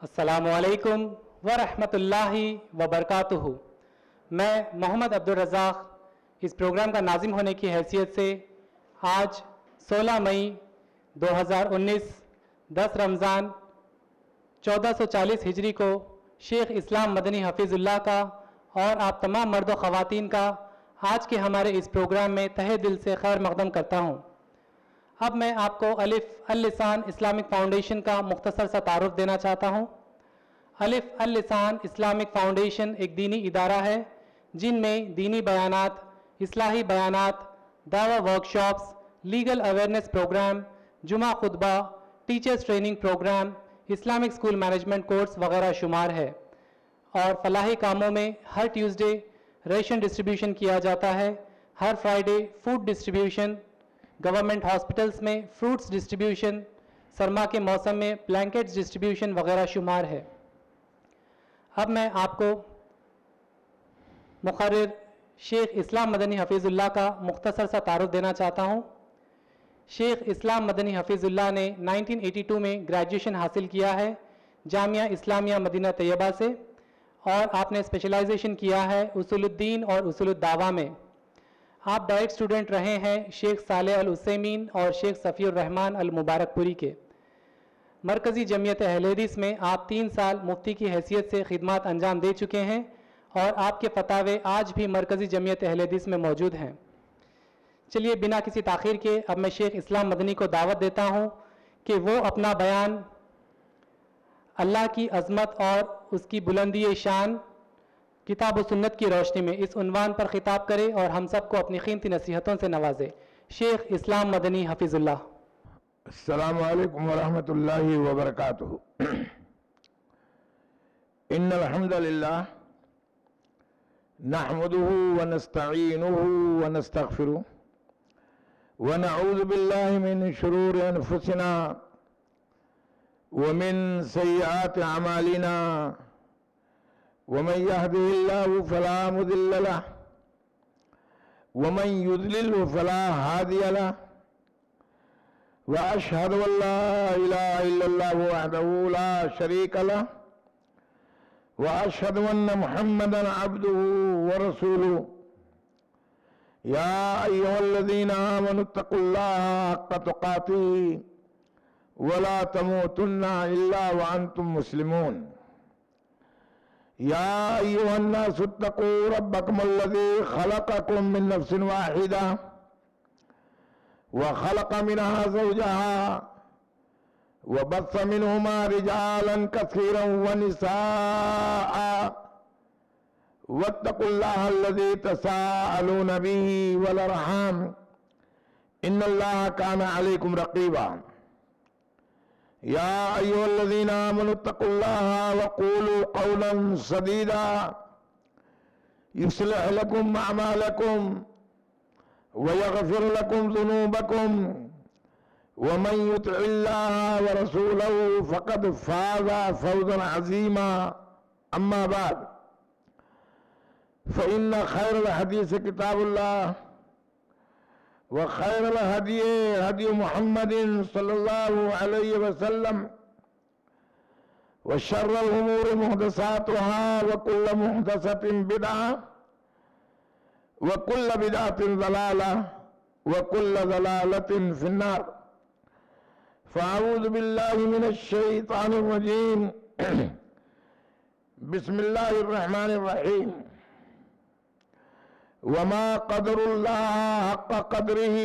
السلام علیکم ورحمۃ اللہ وبرکاتہ۔ میں محمد عبدالرزاق اس پروگرام کا ناظم ہونے کی حیثیت سے آج 16 مئی 2019 10 رمضان 1440 ہجری کو شیخ اسلام مدنی حفیظ اللہ کا اور آپ تمام مرد و خواتین کا آج کے ہمارے اس پروگرام میں تہہ دل سے خیر مقدم کرتا ہوں۔ اب میں آپ کو الف اللسان اسلامک فاؤنڈیشن کا مختصر سا تعارف دینا چاہتا ہوں۔ الف اللسان اسلامک فاؤنڈیشن ایک دینی ادارہ ہے جن میں دینی بیانات، اصلاحی بیانات، دعوی ورکشاپس، لیگل اویئرنیس پروگرام، جمعہ خطبہ، teachers training program, Islamic school management course وغیرہ شمار ہے، اور فلاحی کاموں میں ہر ٹیوزڈے ریشن ڈسٹریبیوشن کیا جاتا ہے، ہر Friday food distribution, government hospitals میں فروٹس ڈسٹریبیوشن، سرما کے موسم میں بلینکٹس ڈسٹریبیوشن وغیرہ شمار ہے۔ اب میں آپ کو مقرر شیخ اسلام مدنی حفیظ اللہ کا مختصر سا تعارف دینا چاہتا ہوں۔ شیخ اسلام مدنی حفیظ اللہ نے 1982 میں گریجویشن حاصل کیا ہے جامعہ اسلامیہ مدینہ طیبہ سے، اور آپ نے اسپیشلائزیشن کیا ہے اصول الدین اور اصول الدعوہ میں۔ آپ ڈائریکٹ اسٹوڈنٹ رہے ہیں شیخ صالح العثیمین اور شیخ صفی الرحمن المبارک پوری کے۔ مرکزی جمعیت اہل حدیث میں آپ 3 سال مفتی کی حیثیت سے خدمات انجام دے چکے ہیں، اور آپ کے فتاوے آج بھی مرکزی جمعیت اہل حدیث میں موجود ہیں۔ چلیے بنا کسی تاخیر کے اب میں شیخ اسلام مدنی کو دعوت دیتا ہوں کہ وہ اپنا بیان اللہ کی عظمت اور اس کی بلندی شان کتاب و سنت کی روشنی میں اس عنوان پر خطاب کرے اور ہم سب کو اپنی قیمتی نصیحتوں سے نوازے۔ شیخ اسلام مدنی حفیظ اللہ۔ السلام علیکم ورحمۃ اللہ وبرکاتہ۔ ان الحمد للہ نحمده ونستعینه ونستغفره ونعوذ باللہ من شرور انفسنا ومن سیئات اعمالنا ومن يهده الله فلا مضل له ومن يضلل فلا هادي له وأشهد أن لا إله إلا الله وحده لا شريك له وأشهد أن محمدا عبده ورسوله يا أيها الذين آمنوا اتقوا الله حق تقاته ولا تموتن إلا وأنتم مسلمون يا أيها الناس اتقوا ربكم الذي خلقكم من نفس واحدة وخلق منها زوجها وبث منهما رجالا كثيرا ونساء واتقوا الله الذي تساءلون به والأرحام إن الله كان عليكم رقيبا يا أيها الذين آمنوا اتقوا الله وقولوا قولا سديدا يصلح لكم أعمالكم ويغفر لكم ذنوبكم ومن يطع الله ورسوله فقد فاز فوزا عظيما أما بعد فإن خير الحديث كتاب الله وخير الهدي هدي محمد صلى الله عليه وسلم وشر الأمور محدثاتها وكل محدثة بدعة وكل بدعة ضلالة وكل ضلالة في النار فأعوذ بالله من الشيطان الرجيم بسم الله الرحمن الرحيم وما قدر الله حق قدره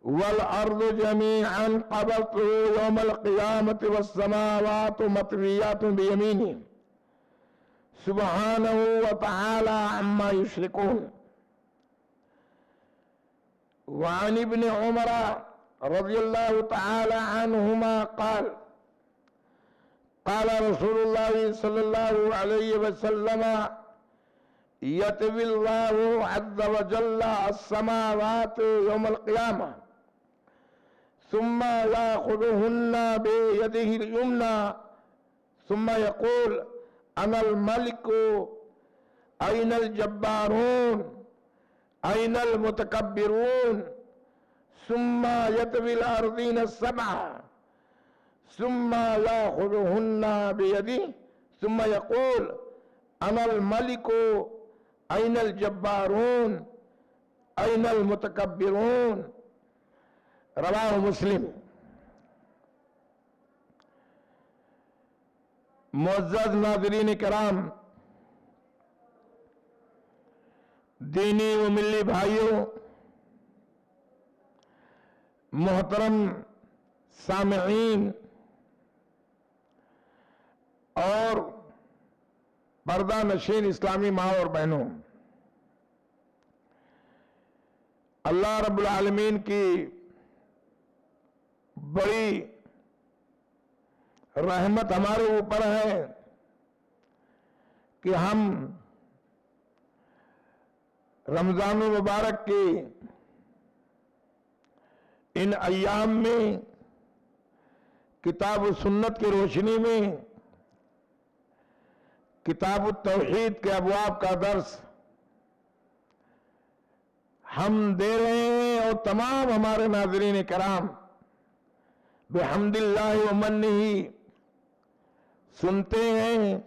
والأرض جميعا قبضته يوم القيامة والسماوات مطويات بيمينه سبحانه وتعالى عما يشركون وعن ابن عمر رضي الله تعالى عنهما قال قال رسول الله صلى الله عليه وسلم يطوي الله عز وجل السماوات يوم القيامة ثم يأخذهن بيده اليمنى ثم يقول أنا الملك أين الجبارون أين المتكبرون ثم يطوي الأرضين السبع ثم يأخذهن بيده ثم يقول أنا الملك أين الجبارون أين المتكبرون رواه مسلم۔ معزز ناظرین کرام، دینی و ملی بھائیوں، محترم سامعین اور پردہ نشین اسلامی ماں اور بہنوں، اللہ رب العالمین کی بڑی رحمت ہمارے اوپر ہے کہ ہم رمضان المبارک کی ان ایام میں کتاب و سنت کی روشنی میں کتاب التوحید کے ابواب کا درس ہم دے رہے ہیں، اور تمام ہمارے ناظرین کرام بحمد اللہ و منہ سنتے ہیں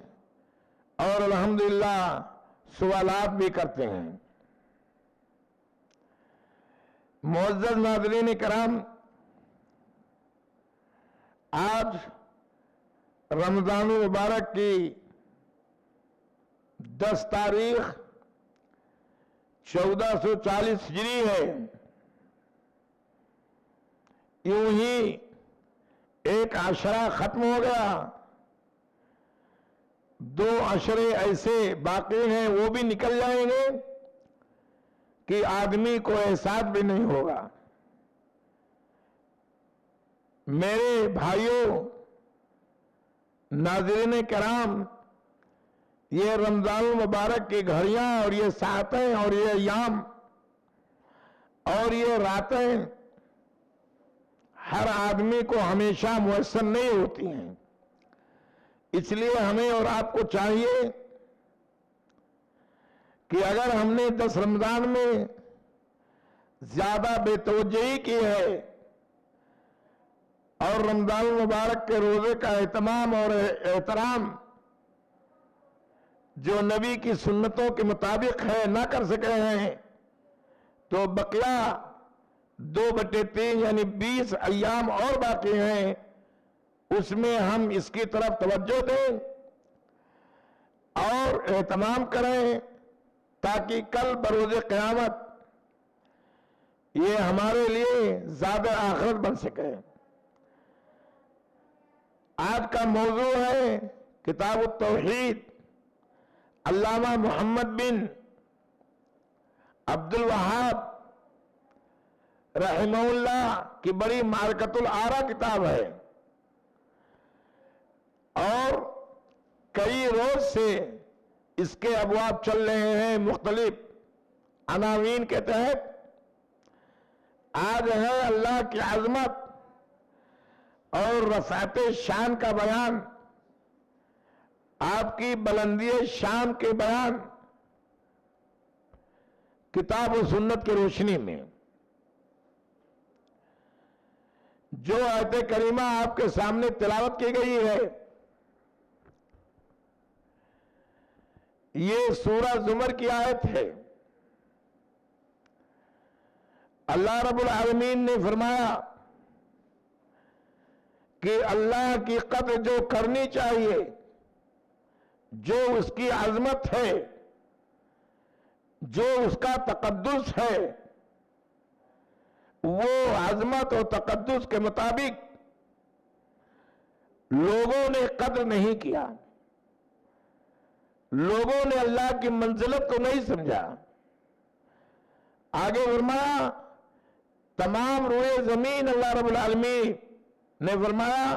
اور الحمدللہ سوالات بھی کرتے ہیں۔ معزز ناظرین کرام، آج رمضان المبارک کی 10 تاریخ 1440 ہجری ہے۔ یوں ہی ایک عشرہ ختم ہو گیا، 2 عشرے ایسے باقی ہیں، وہ بھی نکل جائیں گے کہ آدمی کو احساس بھی نہیں ہوگا۔ میرے بھائیوں، ناظرین کرام، یہ رمضان المبارک کی گھڑیاں اور یہ ساعتیں اور یہ ایام اور یہ راتیں ہر آدمی کو ہمیشہ میسر نہیں ہوتی ہیں۔ اس لیے ہمیں اور آپ کو چاہیے کہ اگر ہم نے 10 رمضان میں زیادہ بے توجہی کی ہے اور رمضان المبارک کے روزے کا اہتمام اور احترام جو نبی کی سنتوں کے مطابق ہے نہ کر سکے ہیں، تو بقیہ 2/3 یعنی 20 ایام اور باقی ہیں، اس میں ہم اس کی طرف توجہ دیں اور اہتمام کریں تاکہ کل بروز قیامت یہ ہمارے لیے زیادہ آخرت بن سکے۔ آج کا موضوع ہے کتاب التوحید، علامہ محمد بن عبد الوہاب رحمہ اللہ کی بڑی معرکۃ الآراء کتاب ہے، اور کئی روز سے اس کے ابواب چل رہے ہیں مختلف عناوین کے تحت۔ آج ہے اللہ کی عظمت اور رفعت شان کا بیان، آپ کی بلندی شان کے بیان کتاب و سنت کی روشنی میں۔ جو آیت کریمہ آپ کے سامنے تلاوت کی گئی ہے، یہ سورہ زمر کی آیت ہے۔ اللہ رب العالمین نے فرمایا کہ اللہ کی قدر جو کرنی چاہیے، جو اس کی عظمت ہے، جو اس کا تقدس ہے، وہ عظمت اور تقدس کے مطابق لوگوں نے قدر نہیں کیا، لوگوں نے اللہ کی منزلت کو نہیں سمجھا۔ آگے فرمایا تمام روئے زمین اللہ رب العالمین نے فرمایا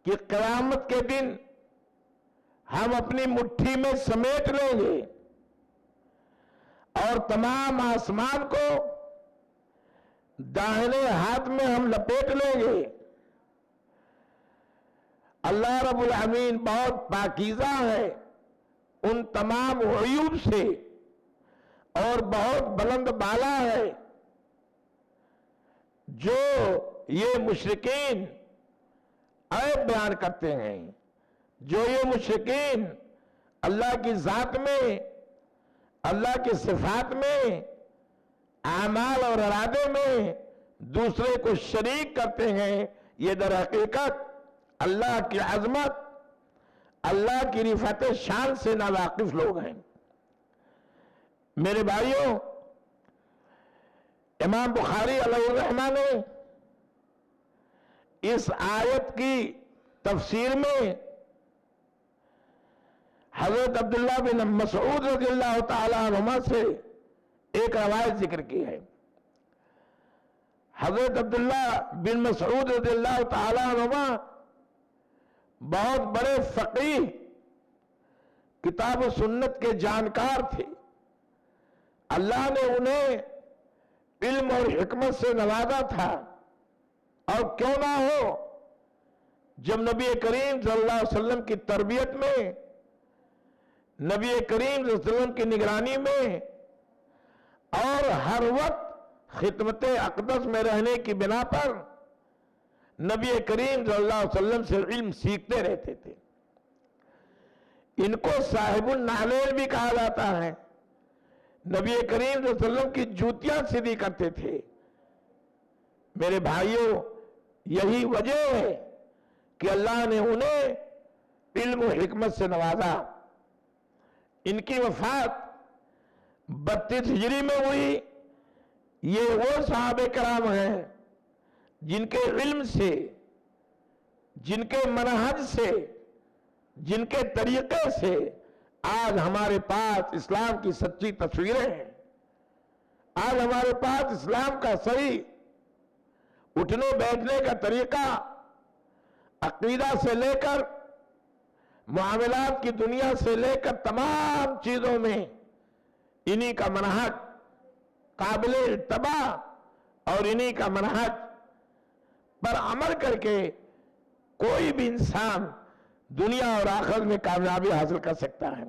کہ قیامت کے دن ہم اپنی مٹھی میں سمیٹ لیں گے اور تمام آسمان کو داہنے ہاتھ میں ہم لپیٹ لیں گے۔ اللہ رب العالمین بہت پاکیزہ ہے ان تمام عیوب سے اور بہت بلند بالا ہے جو یہ مشرکین عیب بیان کرتے ہیں. جو یہ مشرکین اللہ کی ذات میں، اللہ کی صفات میں، اعمال اور ارادے میں دوسرے کو شریک کرتے ہیں، یہ در حقیقت اللہ کی عظمت، اللہ کی رفعت شان سے ناواقف لوگ ہیں. میرے بھائیوں، امام بخاری علیہ الرحمہ نے اس آیت کی تفسیر میں حضرت عبداللہ بن مسعود رضی اللہ تعالیٰ عنہما سے ایک روایت ذکر کی ہے. حضرت عبداللہ بن مسعود رضی اللہ تعالیٰ عنہما بہت بڑے فقیہ، کتاب و سنت کے جانکار تھے. اللہ نے انہیں علم اور حکمت سے نوازا تھا، اور کیوں نہ ہو جب نبی کریم صلی اللہ علیہ وسلم کی تربیت میں، نبی کریم صلی اللہ علیہ وسلم کی نگرانی میں، اور ہر وقت خدمت اقدس میں رہنے کی بنا پر نبی کریم صلی اللہ علیہ وسلم سے علم سیکھتے رہتے تھے. ان کو صاحب النعلین بھی کہا جاتا ہے. نبی کریم صلی اللہ علیہ وسلم کی جوتیاں سیدھی کرتے تھے. میرے بھائیوں، یہی وجہ ہے کہ اللہ نے انہیں علم و حکمت سے نوازا. ان کی وفات 32 ہجری میں ہوئی. یہ وہ صحابہ کرام ہیں جن کے علم سے، جن کے منہج سے، جن کے طریقے سے آج ہمارے پاس اسلام کی سچی تصویریں ہیں. آج ہمارے پاس اسلام کا صحیح اٹھنے بیٹھنے کا طریقہ، عقیدہ سے لے کر معاملات کی دنیا سے لے کر تمام چیزوں میں انہی کا منہج قابل اتباع، اور انہی کا منہج پر عمل کر کے کوئی بھی انسان دنیا اور آخرت میں کامیابی حاصل کر سکتا ہے.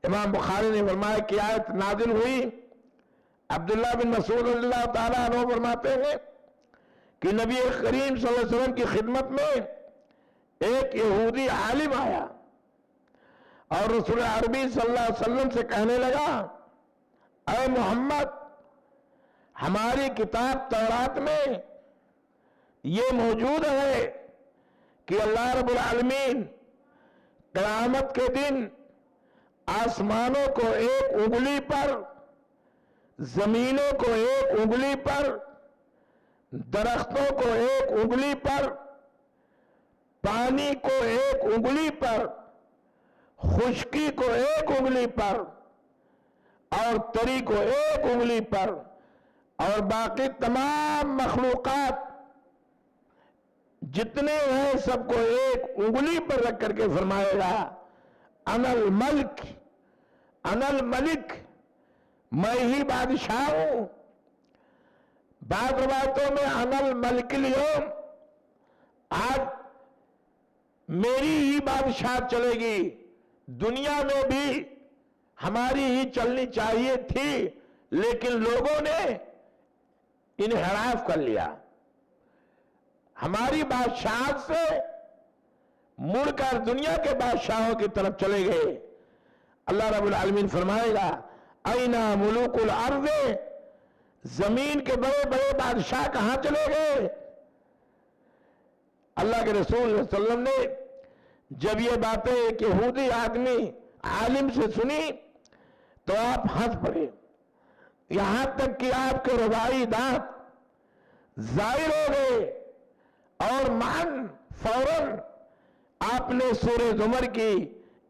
امام بخاری نے فرمایا کہ آیت نازل ہوئی. عبداللہ بن مسعود رضی اللہ تعالیٰ عنہ فرماتے ہیں کہ نبی کریم صلی اللہ علیہ وسلم کی خدمت میں ایک یہودی عالم آیا اور رسول عربی صلی اللہ علیہ وسلم سے کہنے لگا، اے محمد، ہماری کتاب تورات میں یہ موجود ہے کہ اللہ رب العالمین قیامت کے دن آسمانوں کو ایک انگلی پر، زمینوں کو ایک انگلی پر، درختوں کو ایک انگلی پر، پانی کو ایک انگلی پر، خشکی کو ایک انگلی پر، اور تری کو ایک انگلی پر، اور باقی تمام مخلوقات جتنے ہیں سب کو ایک انگلی پر رکھ کر کے فرمائے گا، انا الملک، انا الملک، میں ہی بادشاہ ہوں. بعض روایتوں میں انا الملک اليوم، آج میری ہی بادشاہ چلے گی. دنیا میں بھی ہماری ہی چلنی چاہیے تھی، لیکن لوگوں نے انحراف کر لیا. ہماری بادشاہت سے مڑ کر دنیا کے بادشاہوں کی طرف چلے گئے. اللہ رب العالمین فرمائے گا، اینا ملوک الارض، زمین کے بڑے بڑے بادشاہ کہاں چلے گئے؟ اللہ کے رسول صلی اللہ علیہ وسلم نے جب یہ باتیں ایک یہودی آدمی عالم سے سنی تو آپ ہنس پڑے، یہاں تک کہ آپ کے رباعی دانت ظاہر ہو گئے، اور معاً فوراً آپ نے سورہ زمر کی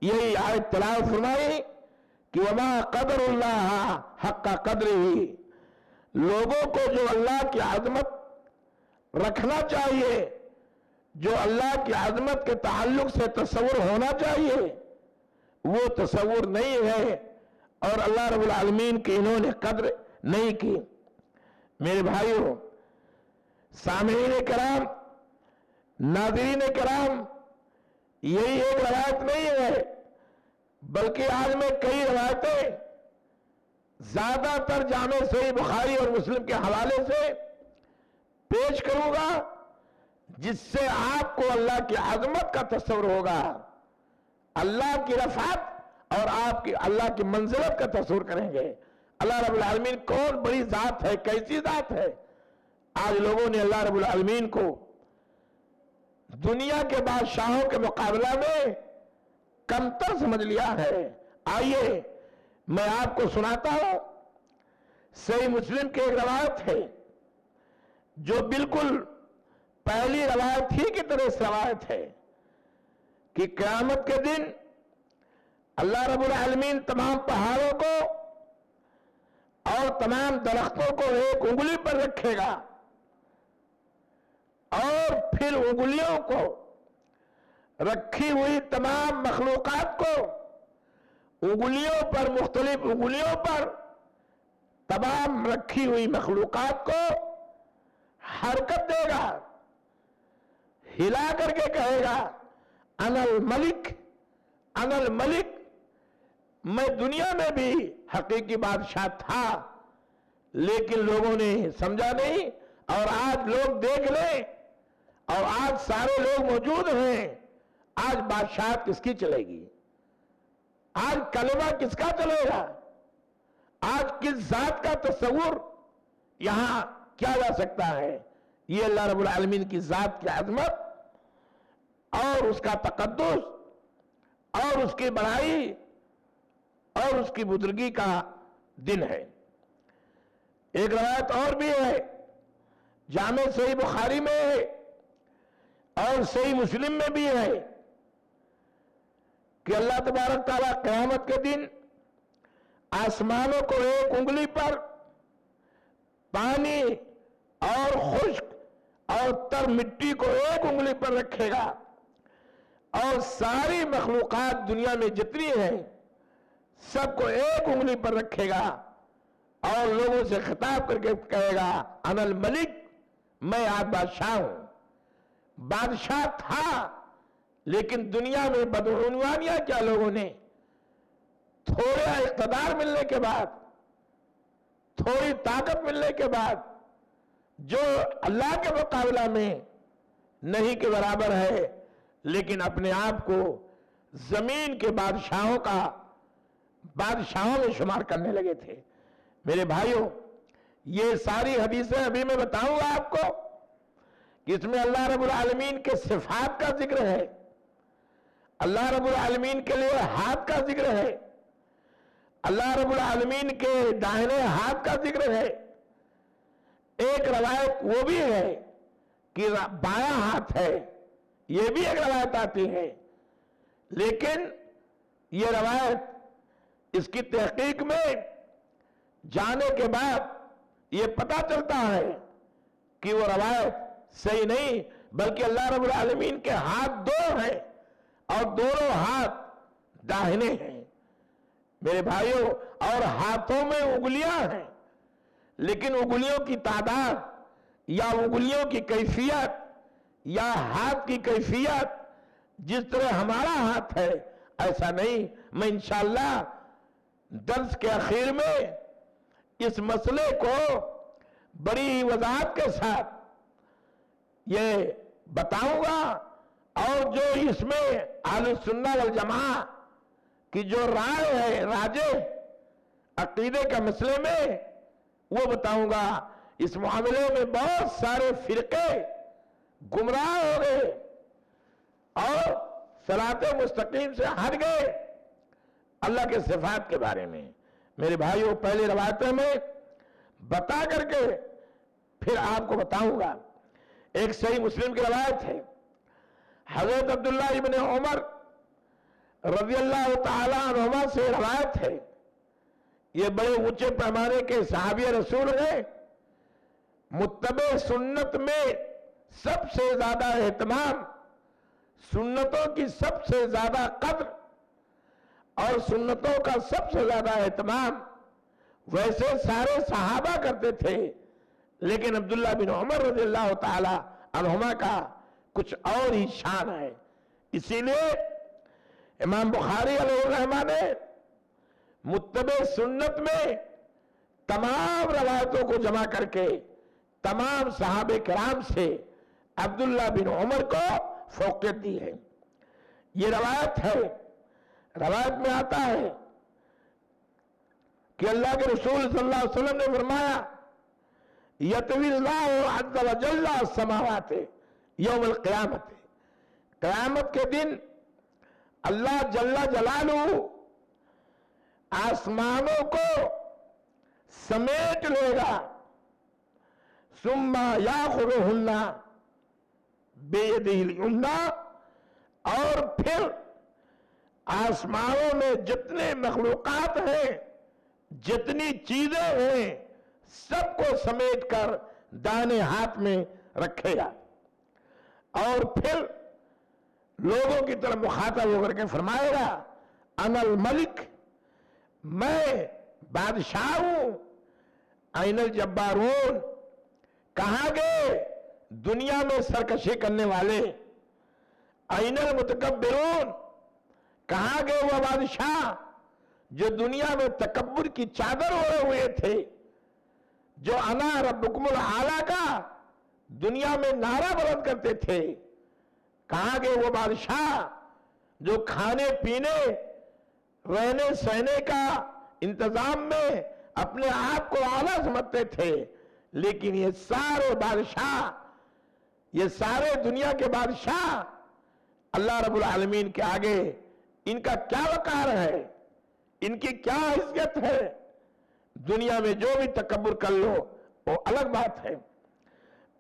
یہی آیت تلاوت فرمائی کہ وما قدر اللہ حق قدرہ. لوگوں کو جو اللہ کی عظمت رکھنا چاہیے، جو اللہ کی عظمت کے تعلق سے تصور ہونا چاہیے، وہ تصور نہیں ہے، اور اللہ رب العالمین کی انہوں نے قدر نہیں کی. میرے بھائیوں، سامعین کرام، ناظرین کرام، یہی ایک روایت نہیں ہے، بلکہ آج میں کئی روایتیں زیادہ تر جامع صحیح بخاری اور مسلم کے حوالے سے پیش کروں گا، جس سے آپ کو اللہ کی عظمت کا تصور ہوگا، اللہ کی رفعت اور آپ کی اللہ کی منزلت کا تصور کریں گے۔ اللہ رب العالمین کون بڑی ذات ہے، کیسی ذات ہے۔ آج لوگوں نے اللہ رب العالمین کو دنیا کے بادشاہوں کے مقابلہ میں کمتر سمجھ لیا ہے۔ آئیے میں آپ کو سناتا ہوں، صحیح مسلم کی ایک روایت ہے جو بالکل پہلی روایت ہی کی طرح اس روایت ہے کہ قیامت کے دن اللہ رب العالمین تمام پہاڑوں کو اور تمام درختوں کو ایک انگلی پر رکھے گا اور پھر انگلیوں کو، رکھی ہوئی تمام مخلوقات کو انگلیوں پر، مختلف انگلیوں پر تمام رکھی ہوئی مخلوقات کو حرکت دے گا، ہلا کر کے کہے گا انا الملک، انا الملک، میں دنیا میں بھی حقیقی بادشاہ تھا لیکن لوگوں نے سمجھا نہیں، اور آج لوگ دیکھ لیں اور آج سارے لوگ موجود ہیں، آج بادشاہت کس کی چلے گی؟ آج کلمہ کس کا چلے گا؟ آج کس ذات کا تصور یہاں کیا جا سکتا ہے؟ یہ اللہ رب العالمین کی ذات کی عظمت اور اس کا تقدس اور اس کی بڑائی اور اس کی بزرگی کا دن ہے۔ ایک روایت اور بھی ہے، جامع صحیح بخاری میں ہے اور صحیح مسلم میں بھی ہے کہ اللہ تبارک تعالیٰ قیامت کے دن آسمانوں کو ایک انگلی پر، پانی اور خشک اور تر مٹی کو ایک انگلی پر رکھے گا اور ساری مخلوقات دنیا میں جتنی ہیں سب کو ایک انگلی پر رکھے گا اور لوگوں سے خطاب کر کے کہے گا انا الملک، میں آج بادشاہ ہوں۔ بادشاہ تھا لیکن دنیا میں بدعنوانیاں کیا لوگوں نے، تھوڑا اقتدار ملنے کے بعد، تھوڑی طاقت ملنے کے بعد، جو اللہ کے مقابلہ میں نہیں کے برابر ہے، لیکن اپنے آپ کو زمین کے بادشاہوں میں شمار کرنے لگے تھے۔ میرے بھائیوں، یہ ساری حدیثیں ابھی میں بتاؤں گا آپ کو کہ اس میں اللہ رب العالمین کے صفات کا ذکر ہے، اللہ رب العالمین کے لیے ہاتھ کا ذکر ہے، اللہ رب العالمین کے داہنے ہاتھ کا ذکر ہے۔ ایک روایت وہ بھی ہے کہ بایاں ہاتھ ہے، یہ بھی ایک روایت آتی ہے، لیکن یہ روایت اس کی تحقیق میں جانے کے بعد یہ پتہ چلتا ہے کہ وہ روایت صحیح نہیں، بلکہ اللہ رب العالمین کے ہاتھ دو ہیں اور دونوں ہاتھ داہنے ہیں۔ میرے بھائیوں، اور ہاتھوں میں انگلیاں ہیں، لیکن انگلیوں کی تعداد یا انگلیوں کی کیفیت یا ہاتھ کی کیفیت جس طرح ہمارا ہاتھ ہے ایسا نہیں۔ میں انشاءاللہ درس کے اخیر میں اس مسئلے کو بڑی وضاحت کے ساتھ یہ بتاؤں گا، اور جو اس میں اہل سنت والجماعہ کی جو رائے ہے، راجے عقیدے کا مسئلے میں، وہ بتاؤں گا۔ اس معاملے میں بہت سارے فرقے گمراہ ہو گئے اور صراط مستقیم سے ہٹ گئے اللہ کے صفات کے بارے میں۔ میرے بھائیوں، پہلی روایتوں میں بتا کر کے پھر آپ کو بتاؤں گا۔ ایک صحیح مسلم کی روایت ہے، حضرت عبداللہ ابن عمر رضی اللہ تعالیٰ عنہما سے روایت ہے، یہ بڑے اونچے پیمانے کے صحابی رسول ہیں، متبع سنت میں سب سے زیادہ اہتمام، سنتوں کی سب سے زیادہ قدر اور سنتوں کا سب سے زیادہ اہتمام ویسے سارے صحابہ کرتے تھے، لیکن عبداللہ بن عمر رضی اللہ تعالی عنہما کا کچھ اور ہی شان ہے۔ اسی لیے امام بخاری علیہ الرحمہ نے متبع سنت میں تمام روایتوں کو جمع کر کے تمام صحابہ کرام سے عبداللہ بن عمر کو فوقیت دی ہے. یہ روایت ہے. روایت میں آتا ہے کہ اللہ کے رسول صلی اللہ علیہ وسلم نے فرمایا یطوی اللہ عز و جل السماوات یوم القیامت. قیامت کے دن اللہ جل جلالہ آسمانوں کو سمیٹ لے گا. ثم یاخذہن بیدہ الیمنی، اور پھر آسمانوں میں جتنے مخلوقات ہیں، جتنی چیزیں ہیں، سب کو سمیٹ کر دائیں ہاتھ میں رکھے گا. اور پھر لوگوں کی طرف مخاطب ہو کر کے فرمائے گا انا الملک، میں بادشاہ ہوں. این الجبارون، کہاں گئے دنیا میں سرکشی کرنے والے؟ این المتکبرون، کہاں گئے وہ بادشاہ جو دنیا میں تکبر کی چادر اوڑے ہوئے تھے، جو انا ربکم الاعلی کا دنیا میں نعرہ بلند کرتے تھے؟ کہاں گئے وہ بادشاہ جو کھانے پینے رہنے سہنے کا انتظام میں اپنے آپ کو اعلیٰ سمجھتے تھے؟ لیکن یہ سارے بادشاہ، یہ سارے دنیا کے بادشاہ اللہ رب العالمین کے آگے ان کا کیا وقار ہے، ان کی کیا حیثیت ہے؟ دنیا میں جو بھی تکبر کر لو وہ الگ بات ہے.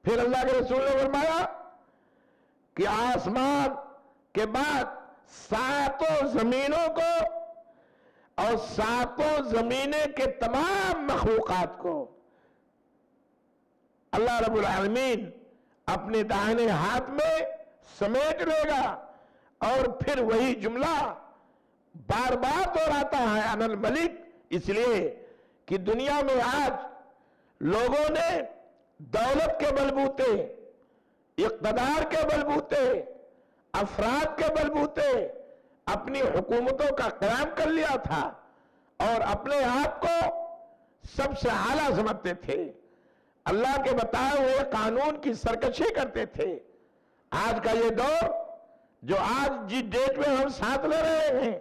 پھر اللہ کے رسول نے فرمایا کہ آسمان کے بعد ساتوں زمینوں کو اور ساتوں زمینیں کے تمام مخلوقات کو اللہ رب العالمین اپنے دائیں ہاتھ میں سمیٹ لے گا. اور پھر وہی جملہ بار بار دہراتا ہے انا الملک، اس لیے کہ دنیا میں آج لوگوں نے دولت کے بلبوتے، اقتدار کے بلبوتے، افراد کے بلبوتے اپنی حکومتوں کا قیام کر لیا تھا اور اپنے آپ کو سب سے اعلیٰ سمجھتے تھے. اللہ کے بتائے ہوئے قانون کی سرکشی کرتے تھے. آج کا یہ دور جو آج جس ڈیٹ میں ہم ساتھ لے رہے ہیں،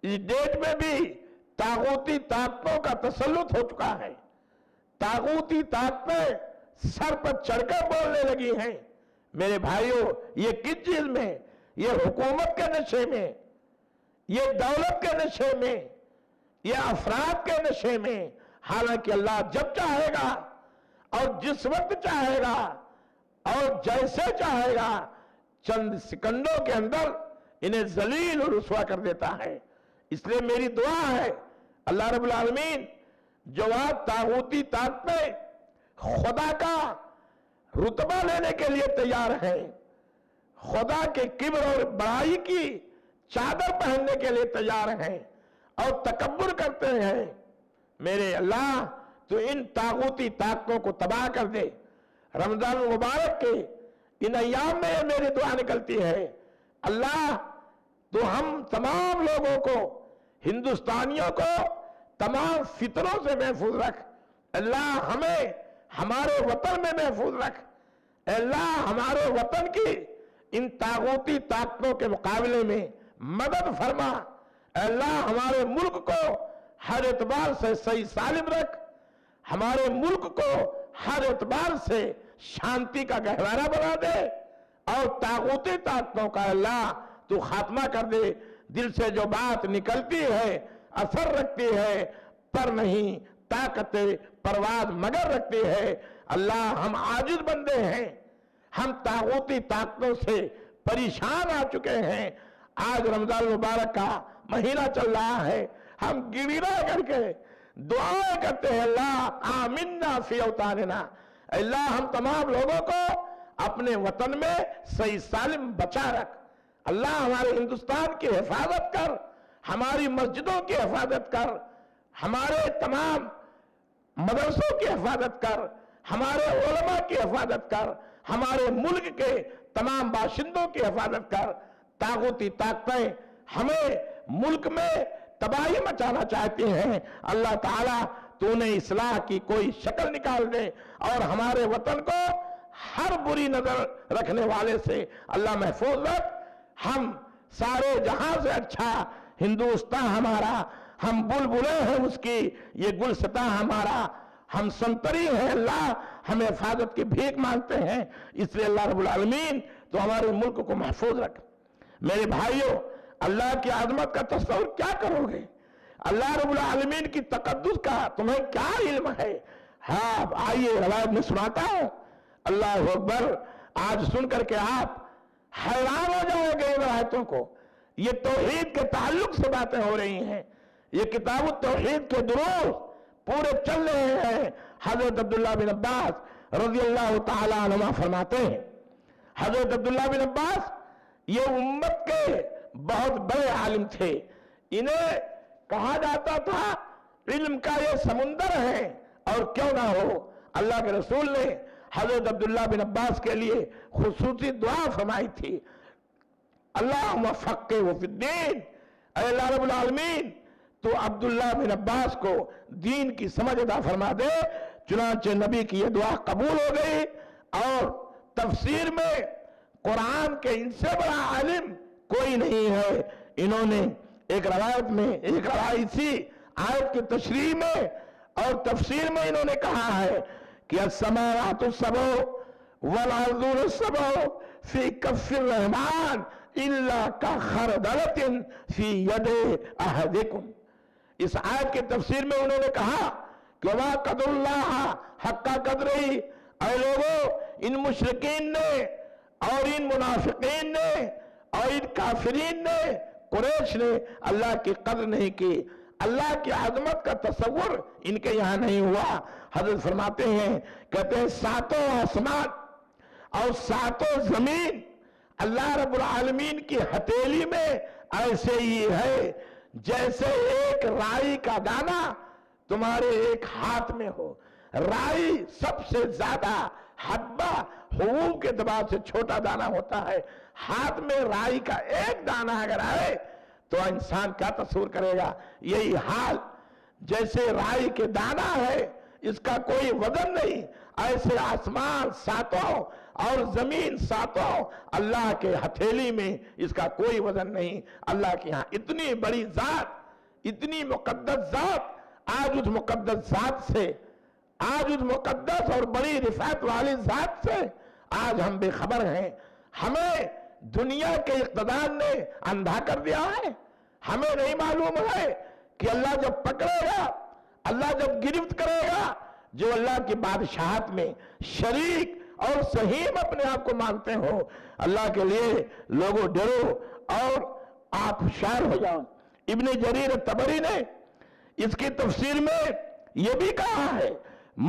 اس ڈیٹ میں بھی طاغوتی طاقتوں کا تسلط ہو چکا ہے. طاغوتی طاقتیں سر پر چڑھ کر بولنے لگی ہیں. میرے بھائیوں، یہ کس چیز میں؟ یہ حکومت کے نشے میں، یہ دولت کے نشے میں، یہ افراد کے نشے میں. حالانکہ اللہ جب چاہے گا اور جس وقت چاہے گا اور جیسے چاہے گا چند سیکنڈوں کے اندر انہیں ذلیل اور رسوا کر دیتا ہے. اس لیے میری دعا ہے اللہ رب العالمین جو آج طاغوتی طاقتیں خدا کا رتبہ لینے کے لیے تیار ہیں، خدا کے کبر اور بڑائی کی چادر پہننے کے لیے تیار ہیں اور تکبر کرتے ہیں، میرے اللہ تو ان طاغوتی طاقتوں کو تباہ کر دے. رمضان المبارک کے ان ایام میں میری دعا نکلتی ہے، اللہ تو ہم تمام لوگوں کو، ہندوستانیوں کو تمام فتنوں سے محفوظ رکھ. اللہ ہمیں ہمارے وطن میں محفوظ رکھ. اللہ ہمارے وطن کی ان طاغوتی طاقتوں کے مقابلے میں مدد فرما. اللہ ہمارے ملک کو ہر اعتبار سے صحیح سالم رکھ. ہمارے ملک کو ہر اعتبار سے شانتی کا گہوارہ بنا دے اور طاغوتی طاقتوں کا اللہ تو خاتمہ کر دے. دل سے جو بات نکلتی ہے اثر رکھتی ہے، پر نہیں طاقت پرواز مگر رکھتی ہے. اللہ ہم عاجز بندے ہیں، ہم طاغوتی طاقتوں سے پریشان آ چکے ہیں. آج رمضان المبارک کا مہینہ چل رہا ہے، ہم گڑگڑا کر کے دعائیں کرتے ہیں اللہ آمنا فی اوطاننا. اللہ ہم تمام لوگوں کو اپنے وطن میں صحیح سالم بچا رکھ. اللہ ہمارے ہندوستان کی حفاظت کر، ہماری مسجدوں کی حفاظت کر، ہمارے تمام مدرسوں کی حفاظت کر، ہمارے علماء کی حفاظت کر، ہمارے ملک کے تمام باشندوں کی حفاظت کر. طاغوتی طاقتیں ہمیں ملک میں تباہی مچانا چاہتی ہیں، اللہ تعالیٰ تو نے اصلاح کی کوئی شکل نکال دے اور ہمارے وطن کو ہر بری نظر رکھنے والے سے اللہ محفوظ رکھ. ہم سارے جہاں سے اچھا ہندوستان ہمارا، ہم بلبلیں ہیں اس کی، یہ گلستان ہمارا، ہم سنتری ہیں اللہ، ہم حفاظت کی بھیک مانگتے ہیں. اس لیے اللہ رب العالمین تو ہمارے ملک کو محفوظ رکھ. میرے بھائیوں، اللہ کی عظمت کا تصور کیا کرو گے؟ اللہ رب العالمین کی تقدس کا تمہیں کیا علم ہے؟ ہاں آئیے روایت میں سناتا ہوں. اللہ اکبر. آج سن کر کے آپ حیران ہو جائیں گے ان روایتوں کو. یہ توحید کے تعلق سے باتیں ہو رہی ہیں. یہ کتاب التوحید کے دروس پورے چل رہے ہیں. حضرت عبداللہ بن عباس رضی اللہ تعالی عنہما فرماتے ہیں، حضرت عبداللہ بن عباس یہ امت کے بہت بڑے عالم تھے. انہیں کہا جاتا تھا علم کا یہ سمندر ہے، اور کیوں نہ ہو. اللہ کے رسول نے حضرت عبداللہ بن عباس کے لیے خصوصی دعا فرمائی تھی، اللہم فقہہ فی الدین. اے اللہ رب العالمین تو عبداللہ بن عباس کو دین کی سمجھ عطا فرما دے. چنانچہ نبی کی یہ دعا قبول ہو گئی، اور تفسیر میں قرآن کے ان سے بڑا عالم کوئی نہیں ہے. انہوں نے ایک روایت میں، ایک روایتی آیت کی تشریح میں اور تفسیر میں انہوں نے کہا ہے کہ السماوات السبع والارض السبع فی کف الرحمن الا کخردلۃ فی ید احدکم. اس آیت کی تفسیر میں انہوں نے کہا کہ وما قدر اللہ حق قدرہ. اے لوگوں، ان مشرکین نے اور ان منافقین نے اور ان کافرین نے، قریش نے اللہ کی قدر نہیں کی. اللہ کی عظمت کا تصور ان کے یہاں نہیں ہوا. حضرت فرماتے ہیں، کہتے ہیں ساتوں آسمان اور ساتوں زمین اللہ رب العالمین کی ہتھیلی میں ایسے ہی ہے جیسے ایک رائی کا دانہ تمہارے ایک ہاتھ میں ہو. رائی سب سے زیادہ حبہ حبوب کے اعتبار سے چھوٹا دانہ ہوتا ہے. ہاتھ میں رائی کا ایک دانہ اگر آئے تو انسان کیا تصور کرے گا؟ یہی حال جیسے رائی کے دانہ ہے، اس کا کوئی وزن نہیں، ایسے آسمان ساتوں اور زمین ساتوں اللہ کے ہتھیلی میں اس کا کوئی وزن نہیں. اللہ کے ہاں اتنی بڑی ذات، اتنی مقدس ذات، آج اس مقدس ذات سے، آج اس مقدس اور بڑی رفعت والی ذات سے آج ہم بے خبر ہیں. ہمیں دنیا کے اقتدار نے اندھا کر دیا ہے. ہمیں نہیں معلوم ہے کہ اللہ جب پکڑے گا، اللہ جب گرفت کرے گا، جو اللہ کی بادشاہت میں شریک اور سہیم اپنے آپ کو مانتے ہو، اللہ کے لیے لوگوں ڈرو اور آپ ہوشیار ہو جاؤ. ابن جریر طبری نے اس کی تفسیر میں یہ بھی کہا ہے،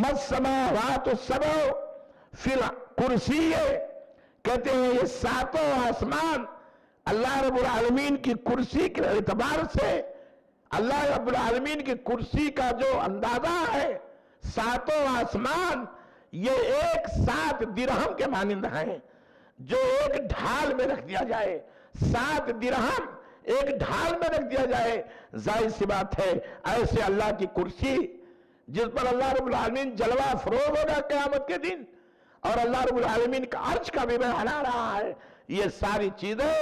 مَالسَّمَاوَاتُ السَّبْعُ فِي الْكُرْسِيِّ. کہتے ہیں یہ ساتوں آسمان اللہ رب العالمین کی کرسی کے اعتبار سے، اللہ رب العالمین کی کرسی کا جو اندازہ ہے، ساتوں آسمان یہ ایک 7 درہم کے مانند ہیں جو ایک ڈھال میں رکھ دیا جائے. 7 درہم ایک ڈھال میں رکھ دیا جائے. ظاہر سی بات ہے ایسے اللہ کی کرسی جس پر اللہ رب العالمین جلوہ فروغ ہوگا قیامت کے دن، اور اللہ رب العالمین کا عرش کا بھی بیان آ رہا ہے. یہ ساری چیزیں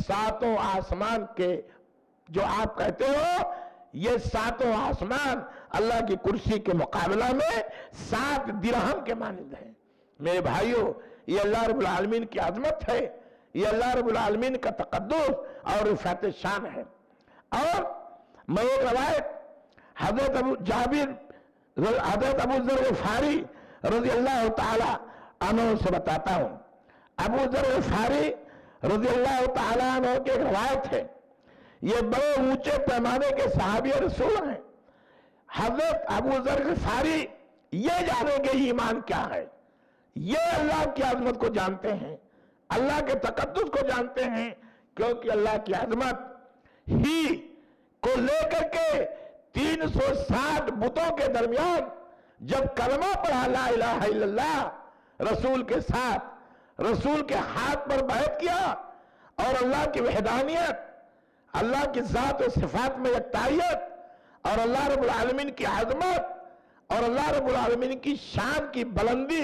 ساتوں آسمان کے جو آپ کہتے ہو، یہ ساتوں آسمان اللہ کی کرسی کے مقابلہ میں 7 درہم کے مانند ہیں. میرے بھائیوں، یہ اللہ رب العالمین کی عظمت ہے، یہ اللہ رب العالمین کا تقدس اور رفعت شان ہے. اور میں ایک روایت حضرت ابو ذر غفاری رضی اللہ تعالی عنہ سے بتاتا ہوں. ابو ذر غفاری رضی اللہ تعالی عنہ کی ایک روایت ہے. یہ بڑے اونچے پیمانے کے صحابی رسول ہیں. حضرت ابو ذر غفاری یہ جانیں گے ایمان کیا ہے، یہ اللہ کی عظمت کو جانتے ہیں، اللہ کے تقدس کو جانتے ہیں، کیونکہ اللہ کی عظمت ہی کو لے کر کے 360 بتوں کے درمیان جب کلمہ پڑھا لا الہ الا اللہ رسول کے ساتھ، رسول کے ہاتھ پر بیعت کیا اور اللہ کی وحدانیت، اللہ کی ذات و صفات میں یکتائیت اور اللہ رب العالمین کی عظمت اور اللہ رب العالمین کی شان کی بلندی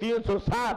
307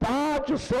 500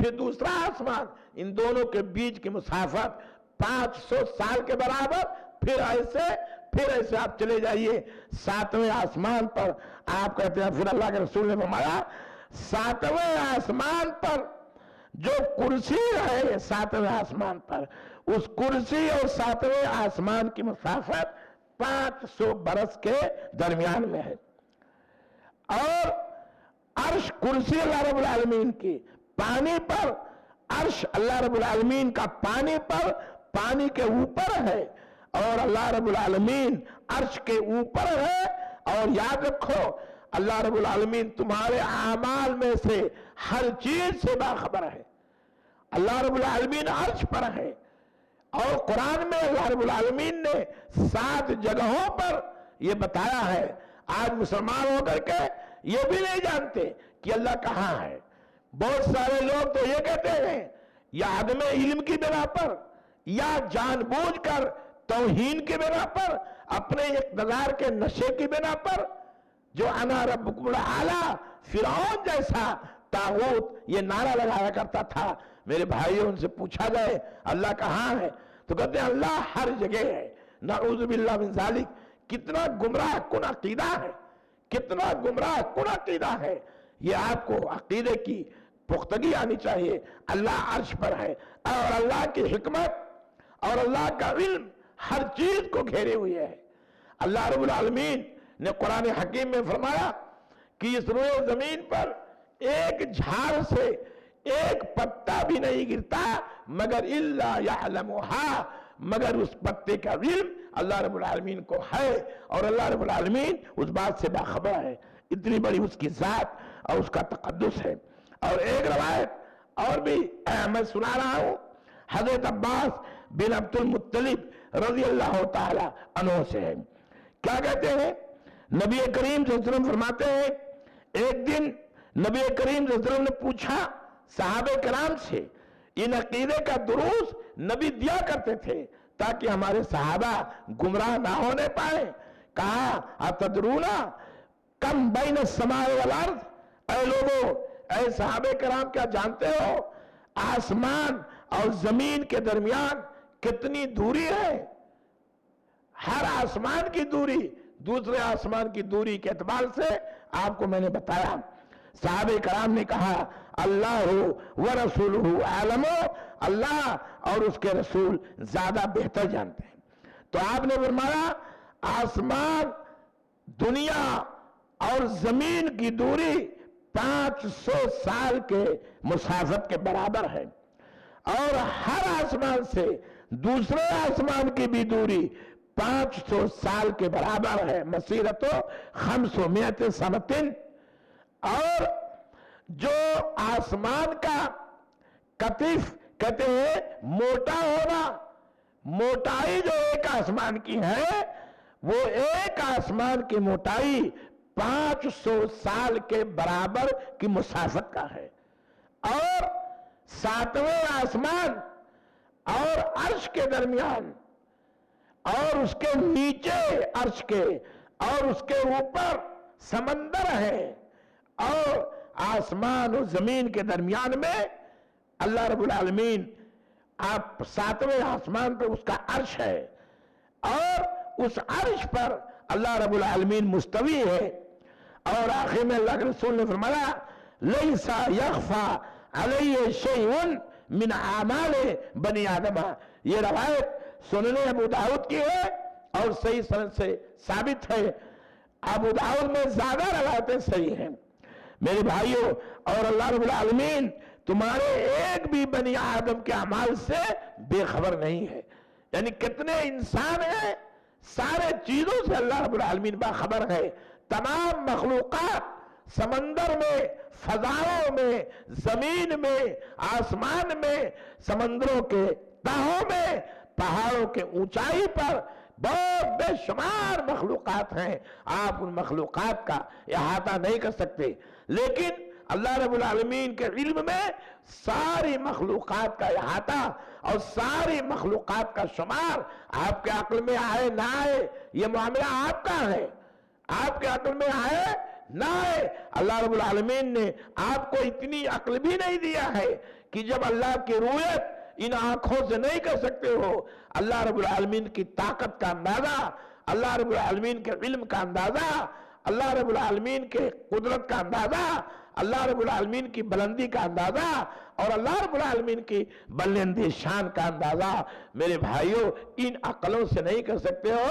پھر دوسرا آسمان، ان دونوں کے بیچ کی مسافت 500 سال کے برابر، پھر ایسے آپ چلے جائیے 7ویں آسمان پر. آپ کہتے ہیں پھر اللہ کے رسول نے فرمایا 7ویں آسمان پر جو کرسی ہے 7ویں آسمان پر، اس کرسی اور 7ویں آسمان کی مسافت 500 برس کے درمیان میں ہے. اور عرش کرسی اللہ رب العالمین کی، پانی پر عرش اللہ رب العالمین کا پانی پر، پانی کے اوپر ہے، اور اللہ رب العالمین عرش کے اوپر ہے. اور یاد رکھو اللہ رب العالمین تمہارے اعمال میں سے ہر چیز سے باخبر ہے. اللہ رب العالمین عرش پر ہے، اور قرآن میں اللہ رب العالمین نے 7 جگہوں پر یہ بتایا ہے. آج مسلمان ہو کر کے یہ بھی نہیں جانتے کہ اللہ کہاں ہے. بہت سارے لوگ تو یہ کہتے ہیں یا عدم علم کی بنا پر یا جان بوجھ کر توہین کی بنا پر، اپنے اقتدار کے نشے کی بنا پر، جو انا ربکم الاعلی فرعون جیسا طاغوت یہ نعرہ لگایا کرتا تھا. میرے بھائیوں ان سے پوچھا جائے اللہ کہاں ہے تو کہتے ہیں اللہ ہر جگہ ہے. نعوذ باللہ من ذالک. کتنا گمراہ کن عقیدہ ہے، کتنا گمراہ کن عقیدہ ہے. یہ آپ کو عقیدے کی پختگی آنی چاہیے. اللہ عرش پر ہے، اور اللہ کی حکمت اور اللہ کا علم ہر چیز کو گھیرے ہوئے ہے. اللہ رب العالمین نے قرآن حکیم میں فرمایا کہ اس روئے زمین پر ایک جھاڑ سے ایک پتا بھی نہیں گرتا مگر الا یعلمھا، مگر اس پتے کا علم اللہ رب العالمین کو ہے، اور اللہ رب العالمین اس بات سے باخبر ہے. اتنی بڑی اس کی ذات اور اس کا تقدس ہے. اور ایک روایت اور بھی میں سنا رہا ہوں، حضرت عباس بن عبد المطلب رضی اللہ تعالی عنہ سے ہے. کیا کہتے ہیں؟ نبی کریم صلی اللہ علیہ وسلم فرماتے ہیں ایک دن نبی کریم صلی اللہ علیہ وسلم نے پوچھا صحابہ کرام سے. ان عقیدے کا دروس نبی دیا کرتے تھے تاکہ ہمارے صحابہ گمراہ نہ ہونے پائیں. کہا اتدرون کم بین السماء والارض، اے لوگو، اے صحابہ کرام کیا جانتے ہو آسمان اور زمین کے درمیان کتنی دوری ہے؟ ہر آسمان کی دوری دوسرے آسمان کی دوری کے اعتبار سے آپ کو میں نے بتایا. صحابہ کرام نے کہا اللہ ورسولہ اعلم، اللہ اور اس کے رسول زیادہ بہتر جانتے ہیں. تو آپ نے فرمایا آسمان، دنیا اور زمین کی دوری 500 سال کے مسافت کے برابر ہے، اور ہر آسمان سے دوسرے آسمان کی بھی دوری 500 سال کے برابر ہے. مسیرت 500 سنتن. اور جو آسمان کا کتف کہتے ہیں موٹا ہونا، موٹائی جو ایک آسمان کی ہے وہ ایک آسمان کی موٹائی 500 سال کے برابر کی مسافت کا ہے. اور 7ویں آسمان اور عرش کے درمیان اور اس کے نیچے عرش کے اور اس کے اوپر سمندر ہے، اور آسمان و زمین کے درمیان میں اللہ رب العالمین آپ 7ویں آسمان پر اس کا عرش ہے، اور اس عرش پر اللہ رب العالمین مستوی ہے. اور آخر میں اللہ کے رسول نے فرمایا لیسا یخفا علیہ شیء من اعمال بنی آدم. یہ روایت سنن ابو داؤد کی ہے اور صحیح سند سے ثابت ہے. ابو داؤد میں زیادہ روایتیں صحیح ہیں. میرے بھائیوں، اور اللہ رب العالمین تمہارے ایک بھی بنی آدم کے اعمال سے بے خبر نہیں ہے. یعنی کتنے انسان ہیں، سارے چیزوں سے اللہ رب العالمین باخبر ہے. تمام مخلوقات، سمندر میں، فضاؤں میں، زمین میں، آسمان میں، سمندروں کے تہوں میں، پہاڑوں کے اونچائی پر بہت بے شمار مخلوقات ہیں. آپ ان مخلوقات کا احاطہ نہیں کر سکتے، لیکن اللہ رب العالمین کے علم میں ساری مخلوقات کا احاطہ اور ساری مخلوقات کا شمار. آپ کے عقل میں آئے نہ آئے یہ معاملہ آپ کا ہے. آپ کے عقل میں آئے نہ ہے۔ اللہ رب العالمین نے آپ کو اتنی عقل بھی نہیں دیا ہے کہ جب اللہ کی رؤیت ان آنکھوں سے نہیں کر سکتے ہو، اللہ رب العالمین کی طاقت کا اندازہ، اللہ رب العالمین کے علم کا اندازہ، اللہ رب العالمین کے قدرت کا اندازہ، اللہ رب العالمین کی بلندی کا اندازہ اور اللہ رب العالمین کی بلندی شان کا اندازہ میرے بھائیوں ان عقلوں سے نہیں کر سکتے ہو۔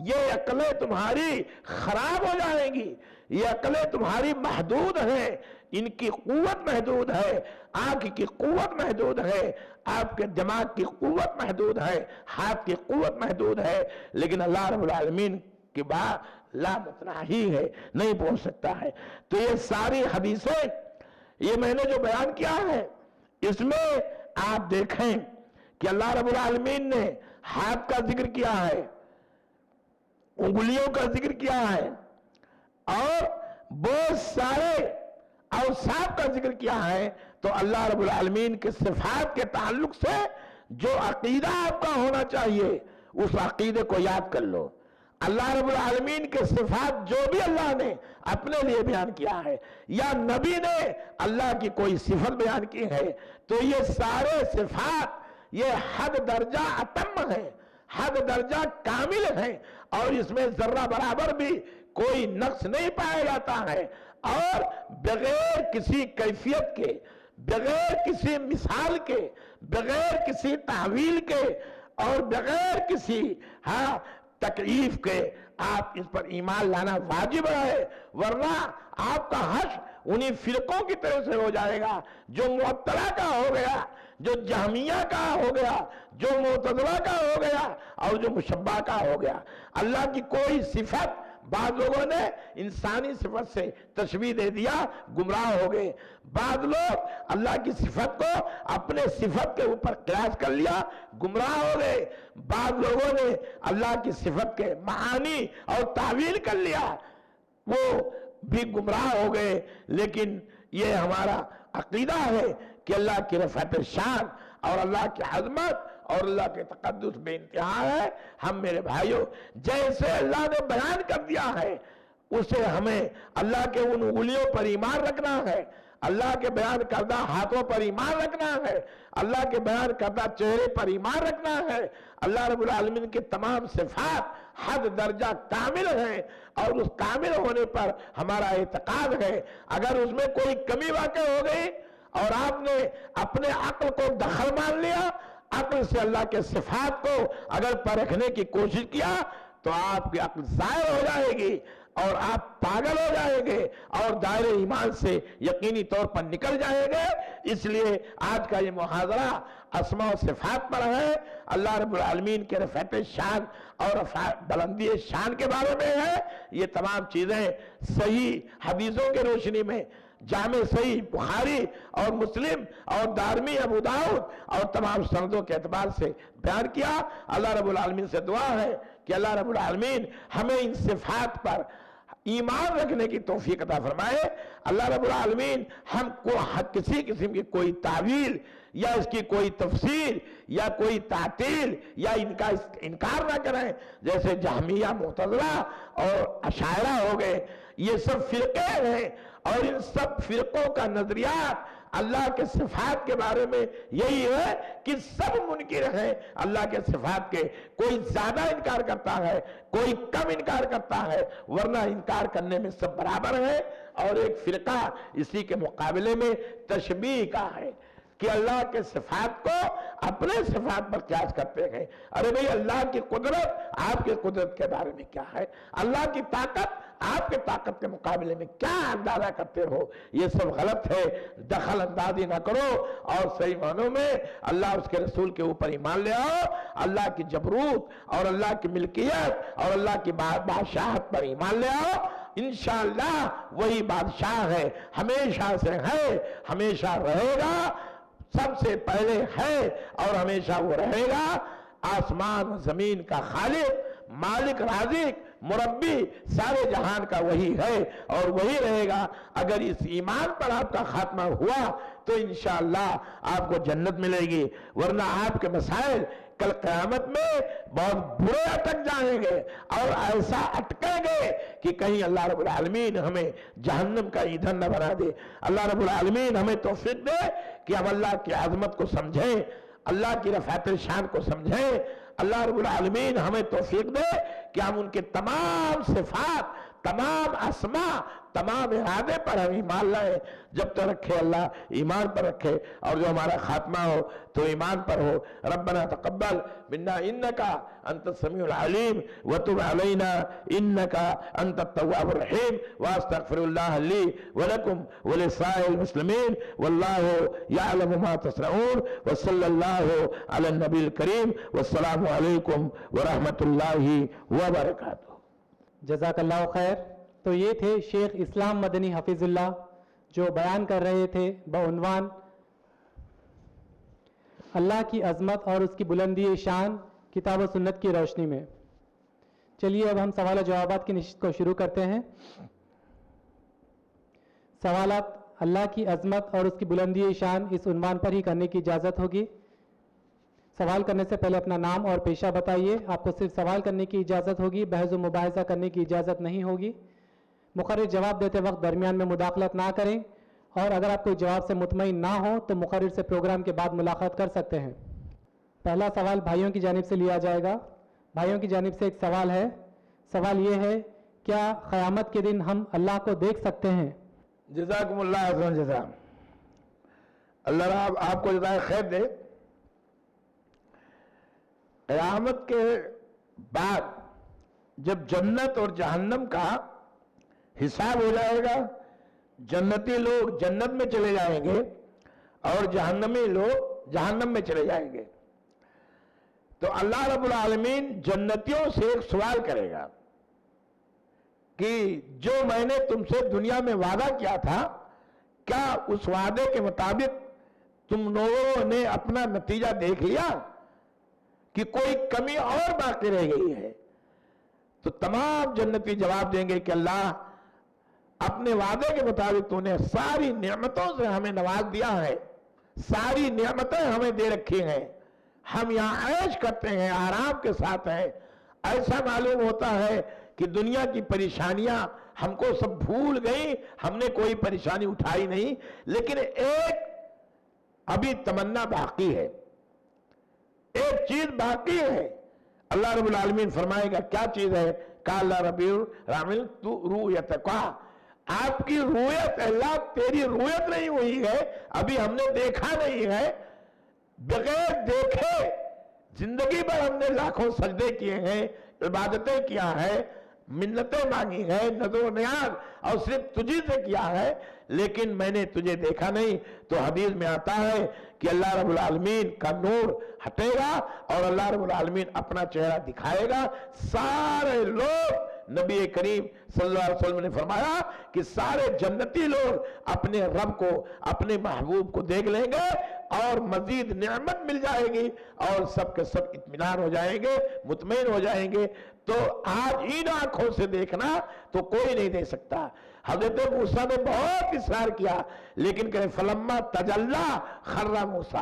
یہ عقلیں تمہاری خراب ہو جائیں گی، یہ عقلیں تمہاری محدود ہیں، ان کی قوت محدود ہے، آنکھ کی قوت محدود ہے، آپ کے دماغ کی قوت محدود ہے، ہاتھ کی قوت محدود ہے، لیکن اللہ رب العالمین کی بات لا متناہی ہے، نہیں پہنچ سکتا ہے۔ تو یہ ساری حدیثیں یہ میں نے جو بیان کیا ہے اس میں آپ دیکھیں کہ اللہ رب العالمین نے ہاتھ کا ذکر کیا ہے، انگلیوں کا ذکر کیا ہے اور بہت سارے اوصاف کا ذکر کیا ہے۔ تو اللہ رب العالمین کے صفات کے تعلق سے جو عقیدہ آپ کا ہونا چاہیے اس عقیدے کو یاد کر لو۔ اللہ رب العالمین کے صفات جو بھی اللہ نے اپنے لیے بیان کیا ہے یا نبی نے اللہ کی کوئی صفت بیان کی ہے تو یہ سارے صفات یہ حد درجہ اتم ہیں، حد درجہ کامل ہیں اور اس میں ذرہ برابر بھی کوئی نقص نہیں پایا جاتا ہے، اور بغیر کسی کیفیت کے، بغیر کسی مثال کے، بغیر کسی تعویل کے اور بغیر کسی تکلیف کے آپ اس پر ایمان لانا واجب ہے، ورنہ آپ کا حشر انہی فرقوں کی طرح سے ہو جائے گا جو معطلہ کا ہو گیا، جو جہمیہ کا ہو گیا، جو معتزلہ کا ہو گیا اور جو مشبہ کا ہو گیا۔ اللہ کی کوئی صفت بعض لوگوں نے انسانی صفت سے تشبیہ دے دیا، گمراہ ہو گئے۔ بعض لوگ اللہ کی صفت کو اپنے صفت کے اوپر قیاس کر لیا، گمراہ ہو گئے۔ بعض لوگوں نے اللہ کی صفت کے معانی اور تعویل کر لیا، وہ بھی گمراہ ہو گئے۔ لیکن یہ ہمارا عقیدہ ہے کہ اللہ کی رفعت شان اور اللہ کی عظمت اور اللہ کے تقدس بے انتہا ہے۔ ہم میرے بھائیوں جیسے اللہ نے بیان کر دیا ہے اسے ہمیں اللہ کے ان انگلیوں پر ایمان رکھنا ہے، اللہ کے بیان کردہ ہاتھوں پر ایمان رکھنا ہے، اللہ کے بیان کردہ چہرے پر ایمان رکھنا ہے۔ اللہ رب العالمین کے تمام صفات حد درجہ کامل ہیں اور اس کامل ہونے پر ہمارا اعتقاد ہے۔ اگر اس میں کوئی کمی واقع ہو گئی اور آپ نے اپنے عقل کو دخل مان لیا، عقل سے اللہ کے صفات کو اگر پرکھنے کی کوشش کیا تو آپ کی عقل ضائع ہو جائے گی اور آپ پاگل ہو جائیں گے اور دائرے ایمان سے یقینی طور پر نکل جائیں گے۔ اس لیے آج کا یہ محاضرہ اسماء و صفات پر ہے، اللہ رب العالمین کے رفعت شان اور بلندی شان کے بارے میں ہے۔ یہ تمام چیزیں صحیح حدیثوں کے روشنی میں جامع صحیح بخاری اور مسلم اور دارمی ابو داؤد اور تمام سندوں کے اعتبار سے بیان کیا۔ اللہ رب العالمین سے دعا ہے کہ اللہ رب العالمین ہمیں ان صفات پر ایمان رکھنے کی توفیق عطا فرمائے۔ اللہ رب العالمین ہم کو کسی قسم کی کوئی تعویل یا اس کی کوئی تفسیر یا کوئی تعطیل یا ان کا انکار نہ کریں، جیسے جہمیہ، معتزلہ اور اشاعرہ ہو گئے۔ یہ سب فرقے ہیں اور ان سب فرقوں کا نظریات اللہ کے صفات کے بارے میں یہی ہے کہ سب منکر ہیں اللہ کے صفات کے، کوئی زیادہ انکار کرتا ہے، کوئی کم انکار کرتا ہے، ورنہ انکار کرنے میں سب برابر ہیں۔ اور ایک فرقہ اسی کے مقابلے میں تشبیہ کا ہے کہ اللہ کے صفات کو اپنے صفات پر قیاس کرتے ہیں۔ ارے بھئی اللہ کی قدرت آپ کے قدرت کے بارے میں کیا ہے، اللہ کی طاقت آپ کے طاقت کے مقابلے میں کیا اندازہ کرتے ہو، یہ سب غلط ہے۔ دخل اندازی نہ کرو اور صحیح معنوں میں اللہ اس کے رسول کے اوپر ایمان لے آؤ، اللہ کی جبروت اور اللہ کی ملکیت اور اللہ کی بادشاہت پر ایمان لے آؤ۔ انشاءاللہ وہی بادشاہ ہے، ہمیشہ سے ہے، ہمیشہ رہے گا، سب سے پہلے ہے اور ہمیشہ وہ رہے گا۔ آسمان و زمین کا خالق، مالک، رازق، مربی، سارے جہان کا وہی ہے اور وہی رہے گا۔ اگر اس ایمان پر آپ کا خاتمہ ہوا تو انشاءاللہ آپ کو جنت ملے گی، ورنہ آپ کے مسائل کل قیامت میں بہت برے اٹک جائیں گے اور ایسا اٹکیں گے کہ کہیں اللہ رب العالمین ہمیں جہنم کا ایندھن نہ بنا دے۔ اللہ رب العالمین ہمیں توفیق دے کہ ہم اللہ کی عظمت کو سمجھیں، اللہ کی رفعت شان کو سمجھیں۔ اللہ رب العالمین ہمیں توفیق دے کہ ہم ان کے تمام صفات، تمام اسماء، تمام ارادے پر ہم ایمان لائیں۔ جب تک رکھے اللہ ایمان پر رکھے، اور جو ہمارا خاتمہ ہو تو ایمان پر ہو۔ ربنا تقبل منا انکا انت السمیع العلیم وتب علینا انکا انت التواب الرحیم، واستغفر اللہ لی ولکم ولسائر المسلمین، واللہ یعلم ما تصنعون، وصلی اللہ علی النبی الکریم، والسلام علیکم ورحمۃ اللہ وبرکاتہ۔ جزاک اللہ خیر۔ تو یہ تھے شیخ اسلام مدنی حفیظ اللہ جو بیان کر رہے تھے بعنوان اللہ کی عظمت اور اس کی بلندی شان کتاب و سنت کی روشنی میں۔ چلیے اب ہم سوال و جوابات کی نشست کو شروع کرتے ہیں۔ سوالات اللہ کی عظمت اور اس کی بلندی شان اس عنوان پر ہی کرنے کی اجازت ہوگی۔ سوال کرنے سے پہلے اپنا نام اور پیشہ بتائیے۔ آپ کو صرف سوال کرنے کی اجازت ہوگی، بحث و مباحثہ کرنے کی اجازت نہیں ہوگی۔ مقرر جواب دیتے وقت درمیان میں مداخلت نہ کریں، اور اگر آپ کوئی جواب سے مطمئن نہ ہو تو مقرر سے پروگرام کے بعد ملاقات کر سکتے ہیں۔ پہلا سوال بھائیوں کی جانب سے لیا جائے گا۔ بھائیوں کی جانب سے ایک سوال ہے۔ سوال یہ ہے، کیا قیامت کے دن ہم اللہ کو دیکھ سکتے ہیں؟ جزاکم اللہ حسن جزا، اللہ رب آپ کو جزائے خیر دے۔ قیامت کے بعد جب جنت اور جہنم کا حساب ہو جائے گا، جنتی لوگ جنت میں چلے جائیں گے اور جہنمی لوگ جہنم میں چلے جائیں گے، تو اللہ رب العالمین جنتیوں سے ایک سوال کرے گا کہ جو میں نے تم سے دنیا میں وعدہ کیا تھا، کیا اس وعدے کے مطابق تم لوگوں نے اپنا نتیجہ دیکھ لیا کہ کوئی کمی اور باقی رہ گئی ہے؟ تو تمام جنتی جواب دیں گے کہ اللہ، اپنے وعدے کے مطابق تو نے ساری نعمتوں سے ہمیں نواز دیا ہے، ساری نعمتیں ہمیں دے رکھی ہیں، ہم یہاں عیش کرتے ہیں، آرام کے ساتھ ہیں۔ ایسا معلوم ہوتا ہے کہ دنیا کی پریشانیاں ہم کو سب بھول گئیں، ہم نے کوئی پریشانی اٹھائی نہیں، لیکن ایک ابھی تمنا باقی ہے، ایک چیز باقی ہے۔ اللہ رب العالمین فرمائے گا کیا چیز ہے؟ قال ربی العالمین تو رؤیتک، آپ کی رؤیت، اللہ تیری رؤیت نہیں ہوئی ہے، ابھی ہم نے دیکھا نہیں ہے۔ بغیر دیکھے زندگی بھر ہم نے لاکھوں سجدے کیے ہیں، عبادتیں کیا ہے، منتیں مانگی ہیں، نذر و نیاز، اور صرف تجھی سے کیا ہے، لیکن میں نے تجھے دیکھا نہیں۔ تو حدیث میں آتا ہے کہ اللہ رب العالمین کا نور ہٹے گا اور اللہ رب العالمین اپنا چہرہ دکھائے گا، سارے لوگ، نبی کریم صلی اللہ علیہ وسلم نے فرمایا کہ سارے جنتی لوگ اپنے رب کو، اپنے محبوب کو دیکھ لیں گے اور مزید نعمت مل جائے گی، اور سب کے سب اطمینان ہو جائیں گے، مطمئن ہو جائیں گے۔ تو آج ان آنکھوں سے دیکھنا تو کوئی نہیں دے سکتا۔ حضرت موسیٰ نے بہت اصرار کیا، لیکن کہے فلما تجلی خر موسیٰ،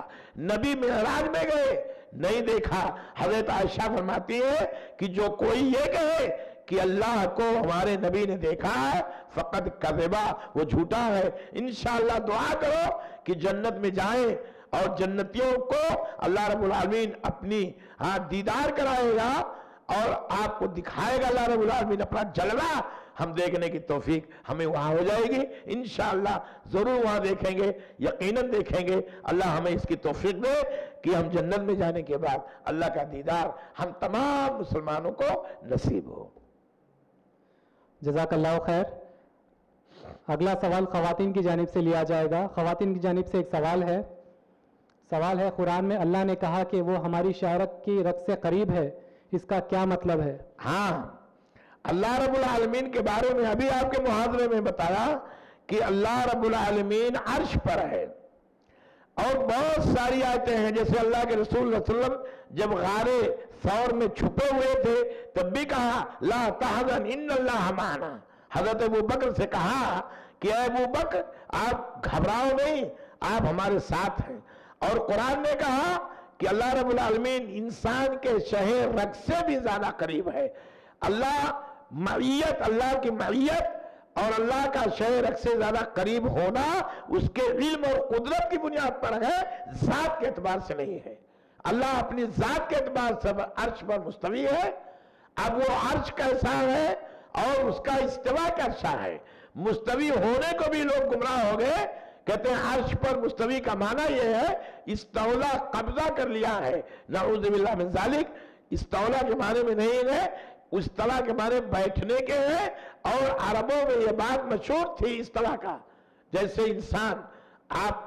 نبی معراج میں گئے، نہیں دیکھا۔ حضرت عائشہ فرماتی ہے کہ جو کوئی یہ کہے کہ اللہ کو ہمارے نبی نے دیکھا ہے فقد کذبا، وہ جھوٹا ہے۔ انشاءاللہ دعا کرو کہ جنت میں جائیں اور جنتیوں کو اللہ رب العالمین اپنی دیدار کرائے گا اور آپ کو دکھائے گا اللہ رب العالمین اپنا جلوہ، ہم دیکھنے کی توفیق ہمیں وہاں ہو جائے گی۔ انشاءاللہ ضرور وہاں دیکھیں گے، یقیناً دیکھیں گے۔ اللہ ہمیں اس کی توفیق دے کہ ہم جنت میں جانے کے بعد اللہ کا دیدار ہم تمام مسلمانوں کو نصیب ہو۔ جزاک اللہ خیر۔ اگلا سوال خواتین کی جانب سے لیا جائے گا۔ خواتین کی جانب سے ایک سوال ہے۔ سوال ہے، قرآن میں اللہ نے کہا کہ وہ ہماری شہرت کی رگ سے قریب ہے، اس کا کیا مطلب ہے؟ ہاں، اللہ رب العالمین کے بارے میں ابھی آپ کے محاضرے میں بتایا کہ اللہ رب العالمین عرش پر ہے، اور بہت ساری آیتیں ہیں، جیسے اللہ کے رسول صلی اللہ علیہ وسلم جب غار ثور میں چھپے ہوئے تھے تب بھی کہا لا تحزن ان اللہ معنا۔ حضرت ابوبکر سے کہا کہ اے ابوبکر آپ گھبراؤ نہیں، آپ ہمارے ساتھ ہیں۔ اور قرآن نے کہا کہ اللہ رب العالمین انسان کے شہ رگ سے بھی زیادہ قریب ہے. اللہ کی معیت اور اللہ کا شہ رگ سے زیادہ قریب ہونا اس کے علم اور قدرت کی بنیاد پر ہے، ذات کے اعتبار سے نہیں ہے. اللہ اپنی ذات کے اعتبار سے عرش پر مستوی ہے. اب وہ عرش کیسا ہے اور اس کا استوا کیسا ہے، مستوی ہونے کو بھی لوگ گمراہ ہو گئے. کہتے ہیں عرش پر مستوی کا معنی یہ ہے استولا، قبضہ کر لیا ہے. نعوذ باللہ من ذالک. استولا کے معنی میں نہیں ہے، استوا کے معنی بیٹھنے کے ہیں. اور عربوں میں یہ بات مشہور تھی استوا کا. جیسے انسان آپ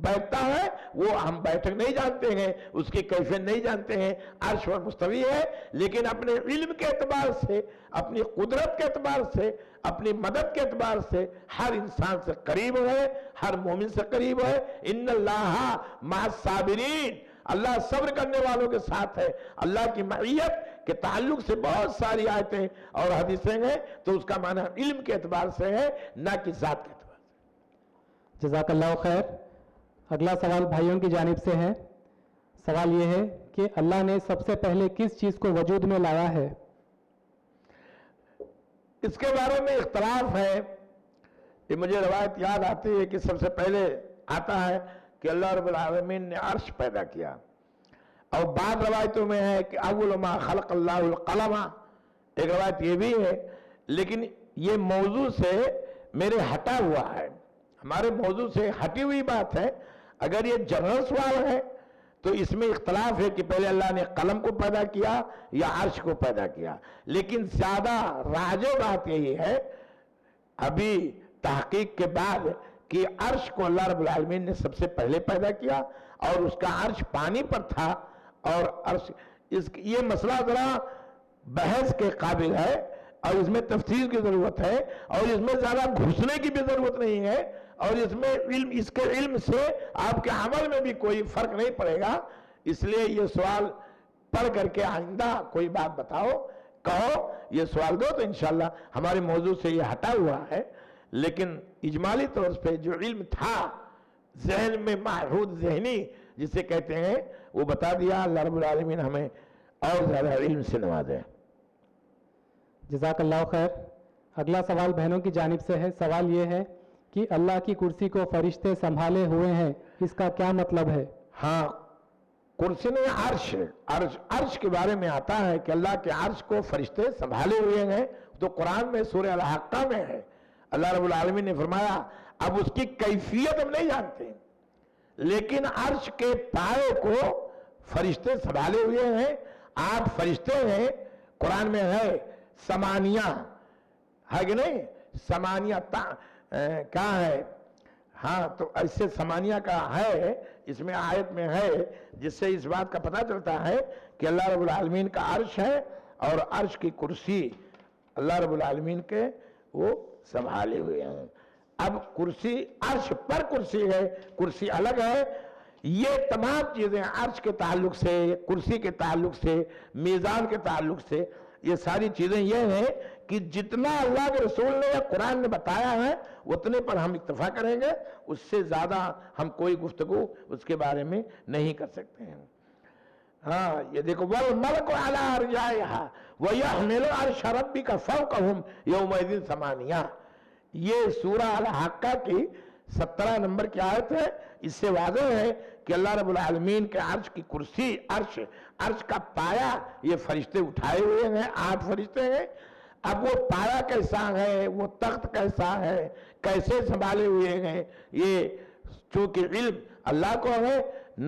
بیٹھتا ہے، وہ ہم بیٹھک نہیں جانتے ہیں، اس کی کیفیت نہیں جانتے ہیں. عرش پر مستوی ہے، لیکن اپنے علم کے اعتبار سے، اپنی قدرت کے اعتبار سے، اپنی مدد کے اعتبار سے ہر انسان سے قریب ہے، ہر مومن سے قریب ہے. ان اللہ مع الصابرین. اللہ صبر کرنے والوں کے ساتھ ہے. اللہ کی معیت کے تعلق سے بہت ساری آیتیں اور حدیثیں ہیں، تو اس کا معنی علم کے اعتبار سے ہے، نہ کہ ذات کے اعتبار سے. جزاک اللہ خیر. اگلا سوال بھائیوں کی جانب سے ہے. سوال یہ ہے کہ اللہ نے سب سے پہلے کس چیز کو وجود میں لایا ہے؟ اس کے بارے میں اختلاف ہے. یہ مجھے روایت یاد آتی ہے کہ سب سے پہلے آتا ہے کہ اللہ رب العالمین نے عرش پیدا کیا، اور بعض روایتوں میں ہے کہ اول ما خلق اللہ القلم. ایک روایت یہ بھی ہے، لیکن یہ موضوع سے میرے ہٹا ہوا ہے، ہمارے موضوع سے ہٹی ہوئی بات ہے. اگر یہ جنرل سوال ہے تو اس میں اختلاف ہے کہ پہلے اللہ نے قلم کو پیدا کیا یا عرش کو پیدا کیا. لیکن زیادہ راجع بات یہی ہے ابھی تحقیق کے بعد کہ عرش کو اللہ رب العالمین نے سب سے پہلے پیدا کیا، اور اس کا عرش پانی پر تھا. اور عرش یہ مسئلہ ذرا بحث کے قابل ہے، اور اس میں تفصیل کی ضرورت ہے، اور اس میں زیادہ گھسنے کی بھی ضرورت نہیں ہے، اور اس میں اس کے علم سے آپ کے عمل میں بھی کوئی فرق نہیں پڑے گا. اس لیے یہ سوال پڑھ کر کے آئندہ کوئی بات بتاؤ، کہو، یہ سوال دو، تو انشاءاللہ ہمارے موضوع سے یہ ہٹا ہوا ہے. لیکن اجمالی طور پہ جو علم تھا ذہن میں معہود ذہنی جسے کہتے ہیں، وہ بتا دیا. اللہ رب العالمین ہمیں اور زیادہ علم سے نوازے. جزاک اللہ خیر. اگلا سوال بہنوں کی جانب سے ہے. سوال یہ ہے کہ اللہ کی کرسی کو فرشتے سنبھالے ہوئے ہیں، اس کا کیا مطلب ہے؟ ہاں، کرسی نے عرش کے بارے میں آتا ہے کہ اللہ کے عرش کو فرشتے سنبھالے ہوئے ہیں. تو قرآن میں سورہ الحاقہ میں ہے. اللہ رب العالمین نے فرمایا اب اس کی کیفیت ہم نہیں جانتے، لیکن عرش کے پائے کو فرشتے سنبھالے ہوئے ہیں. 8 فرشتے ہیں. قرآن میں ہے سمانیہ، ہے کہ نہیں؟ سمانیہ کیا ہے؟ ہاں، تو ایسے سمانیہ کا ہے، اس میں آیت میں ہے، جس سے اس بات کا پتہ چلتا ہے کہ اللہ رب العالمین کا عرش ہے، اور عرش کی کرسی اللہ رب العالمین کے وہ سنبھالے ہوئے ہیں. اب کرسی، عرش پر کرسی ہے، کرسی الگ ہے. یہ تمام چیزیں عرش کے تعلق سے، کرسی کے تعلق سے، میزان کے تعلق سے، یہ ساری چیزیں یہ ہیں کہ جتنا اللہ کے رسول نے یا قرآن نے بتایا ہے اتنے پر ہم اکتفا کریں گے. اس سے زیادہ ہم کوئی گفتگو اس کے بارے میں نہیں کر سکتے ہیں. ہاں، یہ دیکھو وَالْمَلَكُ عَلَىٰ أَرْجَائِهَا وَيَحْمِلُ عَرْشَ رَبِّكَ فَوْقَهُمْ يَوْمَئِذٍ ثَمَانِيَةٌ. یہ سورہ الحاقہ کی 17 نمبر کی آیت ہے. اس سے واضح ہے کہ اللہ رب العالمین کے عرش کی کرسی، عرش کا پایا یہ فرشتے اٹھائے ہوئے ہیں. 8 فرشتے ہیں. اب وہ پایا کیسا ہے، وہ تخت کیسا ہے، کیسے سنبھالے ہوئے ہیں، یہ چونکہ علم اللہ کو ہے،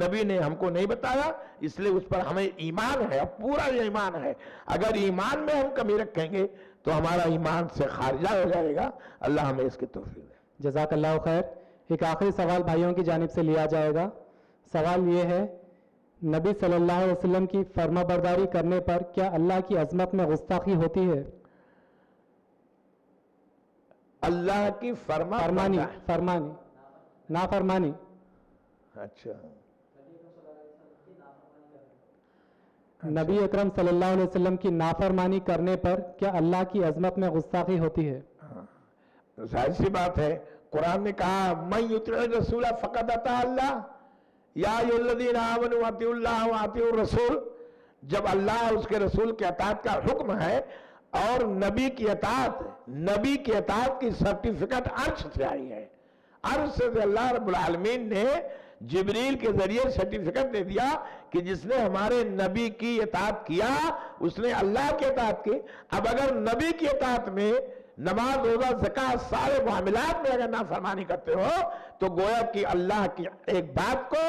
نبی نے ہم کو نہیں بتایا، اس لیے اس پر ہمیں ایمان ہے، پورا یہ ایمان ہے. اگر ایمان میں ہم کمی رکھیں گے تو ہمارا ایمان سے خارجہ ہو جائے گا. اللہ ہمیں اس کی توفیق دے. جزاک اللہ خیر. ایک آخری سوال بھائیوں کی جانب سے لیا جائے گا. سوال یہ ہے، نبی صلی اللہ علیہ وسلم کی فرما برداری کرنے پر کیا اللہ کی عظمت میں گستاخی ہوتی ہے؟ اللہ کی فرمانی، نافرمانی. اچھا، نبی اکرم صلی اللہ علیہ وسلم کی نافرمانی کرنے پر کیا اللہ کی عظمت میں گستاخی ہوتی ہے؟ ظاہر سی بات ہے. قرآن نے کہا مَن یُطِعِ الرَّسُولَ فَقَدْ اطاع اللہ. یا ایھا الذین آمنوا اطیعوا اللہ واطیعوا الرسول، جب اللہ اور اس کے رسول کے اطاعت کا حکم ہے اور نبی کی اطاعت کی سرٹیفکیٹ عرش سے آئی ہے، عرش سے اللہ رب العالمین نے جبریل کے ذریعے سرٹیفکیٹ دے دیا کہ جس نے ہمارے نبی کی اطاعت کیا اس نے اللہ کی اطاعت کی۔ اب اگر نبی کی اطاعت میں نماز، روزہ، زکوٰۃ، سارے معاملات میں اگر نافرمانی کرتے ہو تو گویا کہ اللہ کی ایک بات کو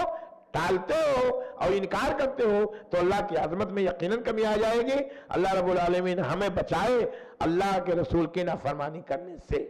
ٹالتے ہو اور انکار کرتے ہو تو اللہ کی عظمت میں یقیناً کمی آ جائے گی۔ اللہ رب العالمین ہمیں بچائے اللہ کے رسول کی نافرمانی کرنے سے۔